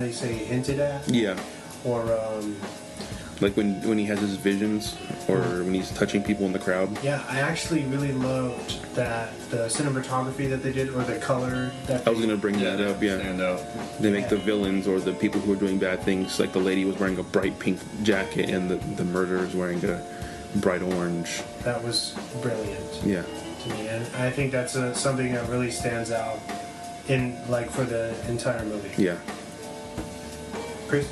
they say hinted at. Yeah. Or like when he has his visions, or when he's touching people in the crowd. Yeah, I actually really loved the cinematography that they did, or the color. I was gonna bring that up. Yeah, stand out. They make the villains or the people who are doing bad things. Like the lady was wearing a bright pink jacket, and the murderer is wearing a bright orange. That was brilliant. Yeah. To me, and I think that's something that really stands out for the entire movie. Yeah. Chris?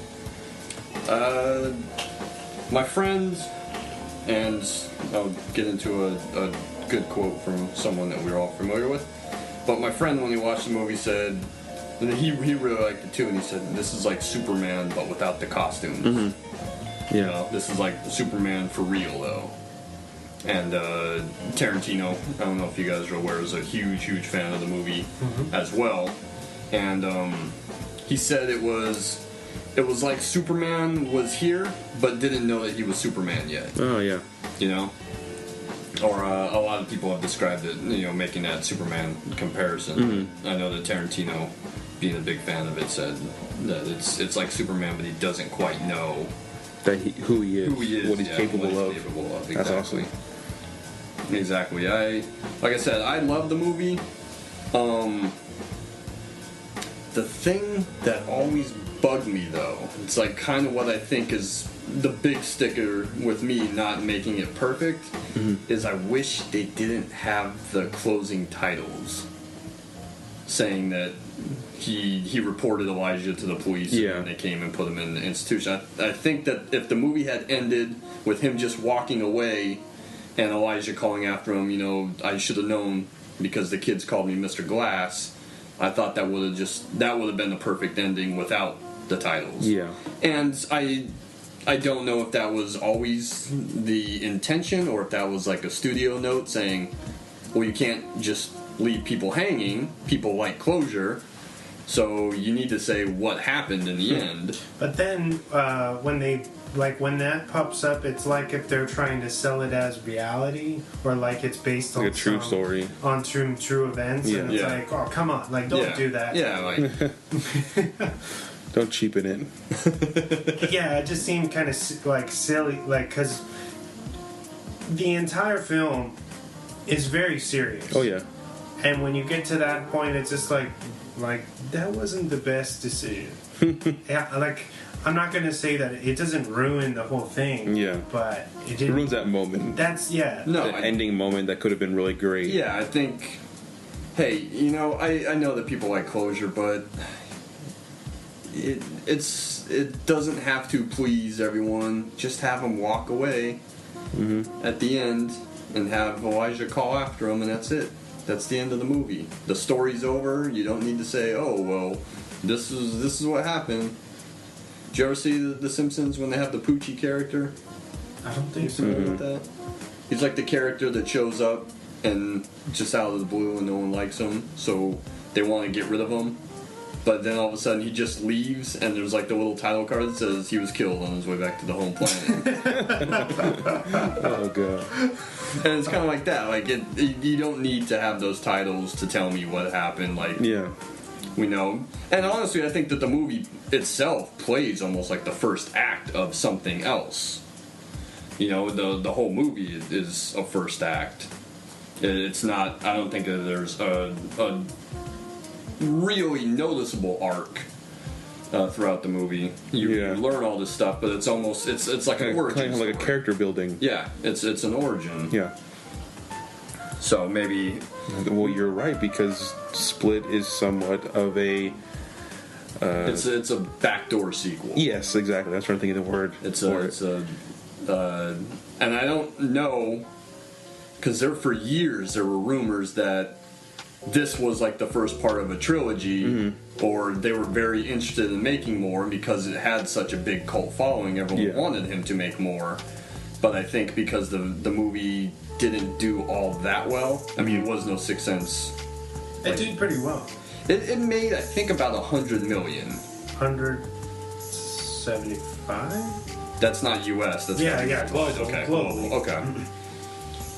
My friends, and I'll get into a good quote from someone that we're all familiar with, but my friend, when he watched the movie, said, and he really liked it too, and he said, this is like Superman, but without the costumes. Mm-hmm. Yeah. You know, this is like Superman for real, though. And Tarantino, I don't know if you guys are aware, is a huge fan of the movie as well. And he said it was like Superman was here, but didn't know that he was Superman yet. Oh, yeah. You know? Or a lot of people have described it, you know, making that Superman comparison. Mm-hmm. I know that Tarantino, being a big fan of it, said that it's like Superman, but he doesn't quite know who he is, what he's capable of. Exactly. That's awesome. Exactly. Like I said, I love the movie. The thing that always bugged me, though, it's like kind of what I think is the big sticker with me not making it perfect, is I wish they didn't have the closing titles saying that he reported Elijah to the police and they came and put him in the institution. I think that if the movie had ended with him just walking away and Elijah calling after him, you know, I should have known because the kids called me Mr. Glass, I thought that would have been the perfect ending without the titles. Yeah. And I don't know if that was always the intention or if that was like a studio note saying, well, you can't just leave people hanging. People like closure. So you need to say what happened in the end. But then when that pops up, it's like if they're trying to sell it as reality, or like it's based on a true story, on true events, and it's like, oh, come on, like don't do that. Yeah, like don't cheapen it. Yeah, it just seemed kind of like silly, like because the entire film is very serious. Oh yeah. And when you get to that point, it's just like that wasn't the best decision. Yeah, like I'm not going to say that it doesn't ruin the whole thing. Yeah, but it ruins that moment. That's ending moment that could have been really great. Yeah, I think. Hey, you know, I know that people like closure, but it doesn't have to please everyone. Just have them walk away at the end and have Elijah call after him, and that's it. That's the end of the movie. The story's over. You don't need to say, "Oh, well, this is what happened." Did you ever see The Simpsons when they have the Poochie character? I don't think so. Like that. He's like the character that shows up and just out of the blue and no one likes him, so they want to get rid of him. But then all of a sudden he just leaves, and there's like the little title card that says he was killed on his way back to the home planet. Oh god. And it's kind of like that. Like you don't need to have those titles to tell me what happened. Like we know. And honestly, I think that the movie itself plays almost like the first act of something else. You know, the whole movie is a first act. It's not. I don't think that there's a really noticeable arc throughout the movie. You learn all this stuff, but it's almost it's like an origin, kind of like a character building. Yeah, it's an origin. Yeah. So maybe. Well, you're right, because Split is somewhat of a. It's a backdoor sequel. Yes, exactly. That's what I'm thinking of the word. And I don't know, because for years there were rumors that this was like the first part of a trilogy, or they were very interested in making more, and because it had such a big cult following, everyone wanted him to make more. But I think because the movie didn't do all that well, I mean, it was no Sixth Sense. It did pretty well. It made, I think, about $100 million. 175? That's not U.S. That's global. Okay, global. Okay.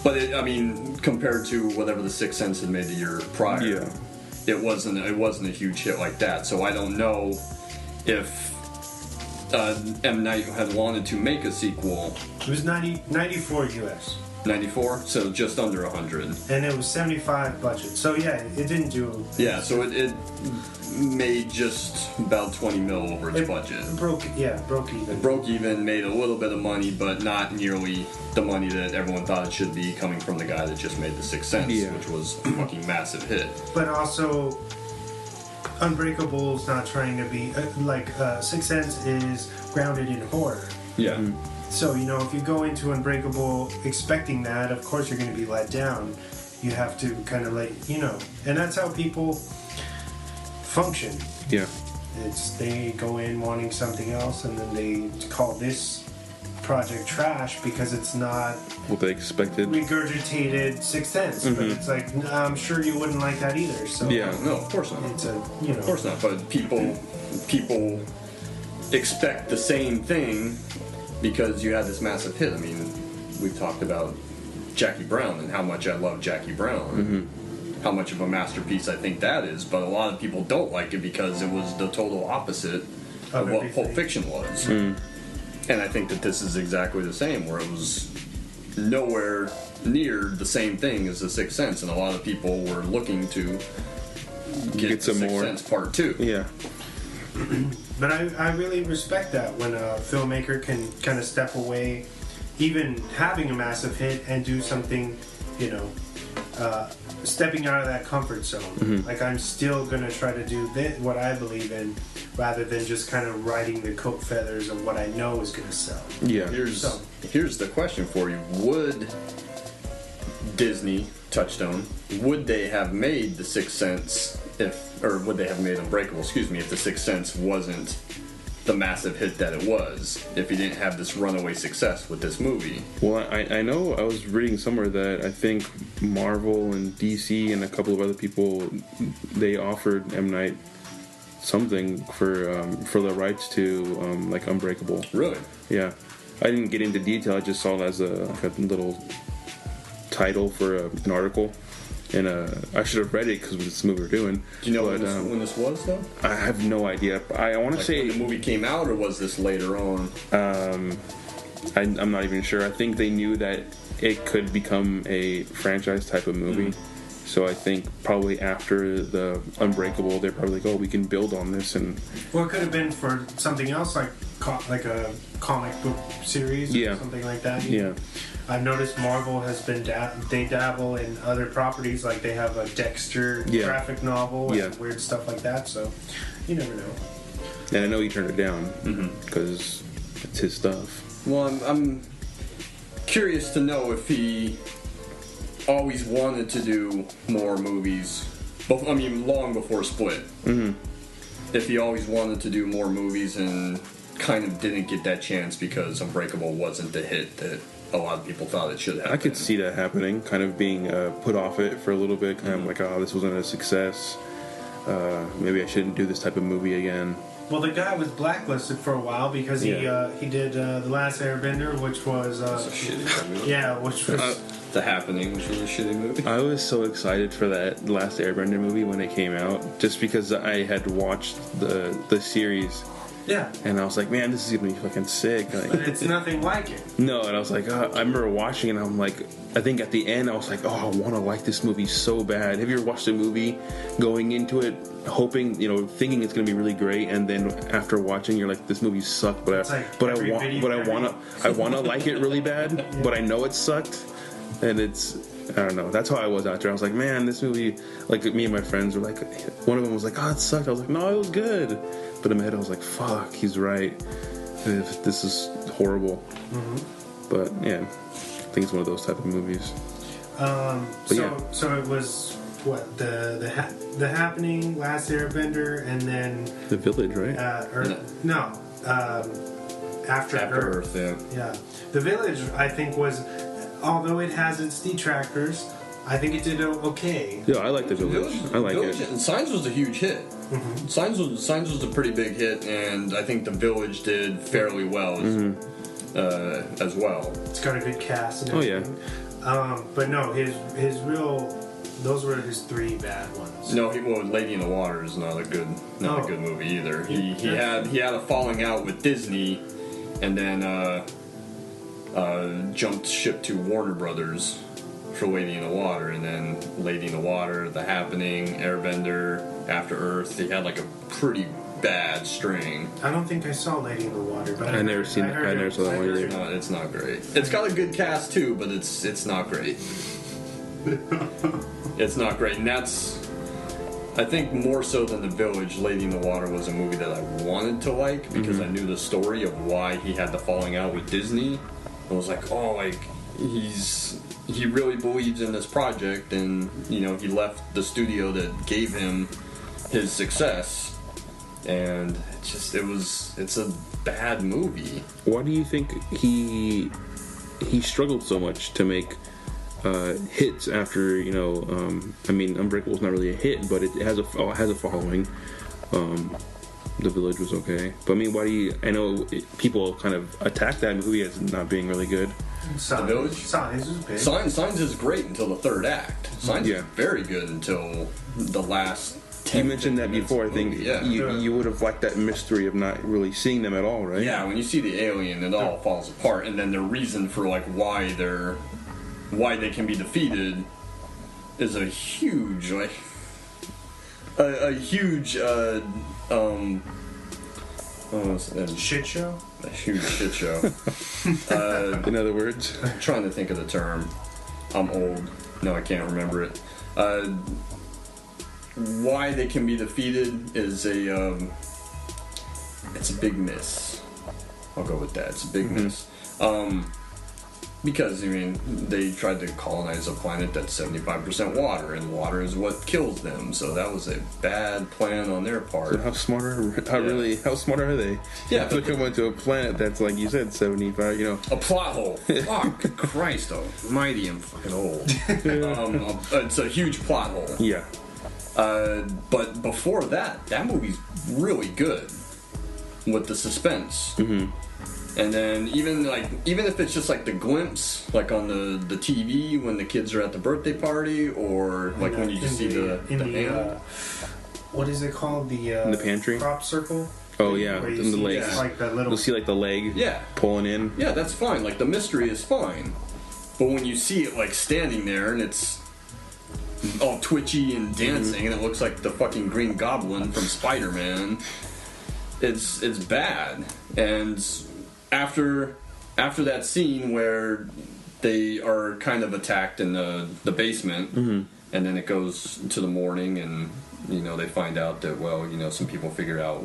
But compared to whatever the Sixth Sense had made the year prior, it wasn't a huge hit like that. So I don't know if M. Night had wanted to make a sequel. It was 94 US. 94, so just under 100. And it was 75 budget. So yeah, it didn't do. Yeah, so it made just about 20 mil over its budget. Broke even. It broke even, made a little bit of money, but not nearly the money that everyone thought it should be, coming from the guy that just made The Sixth Sense, which was a fucking massive hit. But also, Unbreakable's not trying to be Sixth Sense is grounded in horror. Yeah. Mm-hmm. So, you know, if you go into Unbreakable expecting that, of course you're going to be let down. You have to kind of and that's how people function. Yeah. They go in wanting something else, and then they call this project trash because it's not what they expected. Regurgitated Sixth Sense. But it's like, I'm sure you wouldn't like that either. So yeah, no, of course not. It's of course not. But people expect the same thing because you had this massive hit. I mean, we've talked about Jackie Brown and how much I love Jackie Brown. How much of a masterpiece I think that is, but a lot of people don't like it because it was the total opposite of what Pulp Fiction was. And I think that this is exactly the same, where it was nowhere near the same thing as The Sixth Sense, and a lot of people were looking to get some The Sixth more. Sense Part 2. Yeah. But I really respect that when a filmmaker can kind of step away, even having a massive hit, and do something, stepping out of that comfort zone. Like, I'm still going to try to do what I believe in, rather than just kind of riding the coat feathers of what I know is going to sell. Yeah. Here's the question for you. Would Disney, Touchstone, would they have made The Sixth Sense would they have made Unbreakable, if The Sixth Sense wasn't the massive hit that it was, if he didn't have this runaway success with this movie? Well, I know I was reading somewhere that I think Marvel and DC and a couple of other people, they offered M. Night something for the rights to Unbreakable. Really? Yeah. I didn't get into detail. I just saw it as a little title for an article. And I should have read it because it's the movie we're doing. Do you know when this was, though? I have no idea. I want to say when the movie came out, or was this later on? I'm not even sure. I think they knew that it could become a franchise type of movie. So I think probably after the Unbreakable, they're probably like, oh, we can build on this. And Well, it could have been for something else, like a comic book series or something like that. Yeah. I've noticed Marvel has been they dabble in other properties, like they have a Dexter graphic novel and weird stuff like that. So you never know. And I know he turned it down because it's his stuff. Well, I'm curious to know if he always wanted to do more movies. Long before Split. If he always wanted to do more movies and kind of didn't get that chance because Unbreakable wasn't the hit that a lot of people thought it should have. I could see that happening, kind of being put off it for a little bit, kind of like, oh, this wasn't a success. Maybe I shouldn't do this type of movie again. Well, the guy was blacklisted for a while because he did The Last Airbender, which was a shitty movie. Yeah, which was The Happening, which was a shitty movie. I was so excited for that Last Airbender movie when it came out, just because I had watched the series. Yeah. And I was like, man, this is gonna be fucking sick. Like, but it's nothing like it. No, and I was like, I remember watching it, and I'm like, I think at the end I was like, oh, I want to like this movie so bad. Have you ever watched a movie going into it hoping, thinking it's gonna be really great, and then after watching you're like, this movie sucked, but I want to like it really bad, but I know it sucked, and I don't know. That's how I was after. I was like, man, this movie, like, me and my friends were like, one of them was like, oh, it sucked. I was like, no, it was good. But in my head, I was like, fuck, he's right. This is horrible. But yeah, I think it's one of those type of movies. So it was what the Happening, Last Airbender, and then The Village, right? After Earth. Yeah, The Village, I think, was, although it has its detractors, I think it did okay. Yeah, I like The Village. I like it. And Signs was a huge hit. Signs was a pretty big hit, and I think The Village did fairly well as well. It's got a good cast and everything. Oh yeah. But no, his real Those were his 3 bad ones. No, Lady in the Water is not a good movie either. He had a falling out with Disney, and then jumped ship to Warner Brothers for Lady in the Water, and then Lady in the Water, The Happening, Airbender, After Earth. He had like a pretty bad string. I don't think I saw Lady in the Water, but I never saw that one either. It's not great. It's got a good cast too, but it's not great. It's not great, and that's, I think, more so than The Village. Lady in the Water was a movie that I wanted to like because I knew the story of why he had the falling out with Disney. I was like, oh, like he really believes in this project, and he left the studio that gave him his success, and it's a bad movie. Why do you think he struggled so much to make hits after I mean, Unbreakable's not really a hit, but it has a following. The Village was okay, but I mean, I know people kind of attack that movie as not being really good. The Village? Signs is big. Signs is great until the third act. Signs is very good until the last 10 You mentioned that before. I think you would have liked that mystery of not really seeing them at all, right? Yeah, when you see the alien, it all falls apart, and then the reason for like why they can be defeated is a huge shit show. A huge shit show. In other words, I'm trying to think of the term. I'm old. No, I can't remember it. Why they can be defeated is it's a big miss. I'll go with that. It's a big miss. Because, I mean, they tried to colonize a planet that's 75% water, and water is what kills them. So that was a bad plan on their part. So how smart are they? Yeah, to come into a planet that's, like you said, 75. A plot hole. Fuck Christ almighty, I'm fucking old. It's a huge plot hole. Yeah. But before that movie's really good with the suspense. And then even if it's just like the glimpse, like on the TV when the kids are at the birthday party, or like when you just see the what is it called, in the pantry crop circle? Oh yeah, in the legs. Like that little. You'll see like the leg. Pulling in. Yeah, that's fine. Like the mystery is fine, but when you see it like standing there and it's all twitchy and dancing, and it looks like the fucking Green Goblin from Spider-Man, it's bad. And after that scene where they are kind of attacked in the basement, and then it goes to the morning, and they find out that some people figured out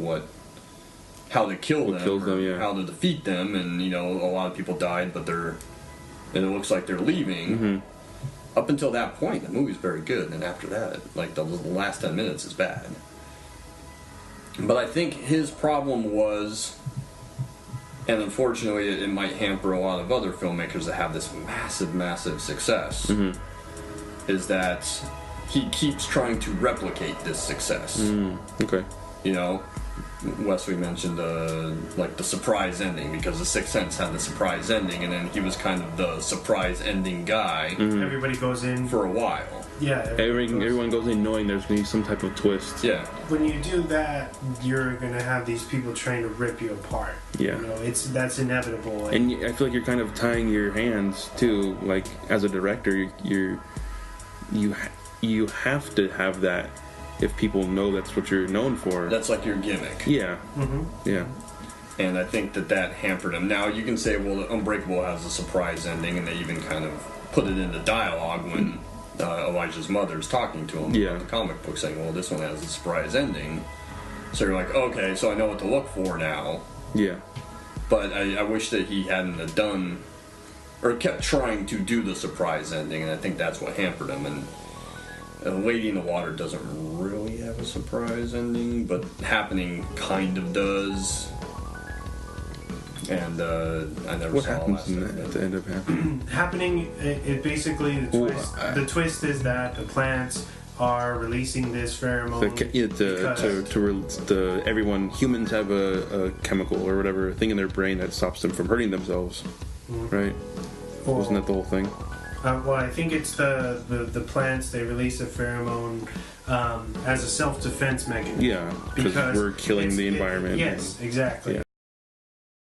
how to kill them, how to defeat them, and a lot of people died, but it looks like they're leaving. Up until that point, the movie's very good, and after that, like the last 10 minutes is bad. But I think his problem was, and unfortunately it might hamper a lot of other filmmakers that have this massive success, is that he keeps trying to replicate this success. Okay. Wesley mentioned the surprise ending, because The Sixth Sense had the surprise ending, and then he was kind of the surprise ending guy. Everybody goes in for a while. Yeah, everyone goes in knowing there's going to be some type of twist. Yeah. When you do that, you're going to have these people trying to rip you apart. Yeah. That's inevitable. And I feel like you're kind of tying your hands too. Like as a director, you have to have that. If people know that's what you're known for, that's like your gimmick. Yeah. Yeah. And I think that hampered him. Now you can say, well, Unbreakable has a surprise ending, and they even kind of put it into dialogue when Elijah's mother's talking to him about the comic book, saying, well, this one has a surprise ending. So you're like, okay, so I know what to look for now. Yeah. But I wish that he hadn't have done, or kept trying to do the surprise ending, and I think that's what hampered him. And Lady in the Water doesn't really have a surprise ending, but Happening kind of does. And I never what saw happens at the end of Happening? Happening, it basically the twist is that the plants are releasing this pheromone. Humans have a chemical or whatever thing in their brain that stops them from hurting themselves, right? Wasn't that the whole thing? Well, I think it's the plants. They release a pheromone as a self-defense mechanism. Yeah, because we're killing the environment. Yes, exactly. Yeah.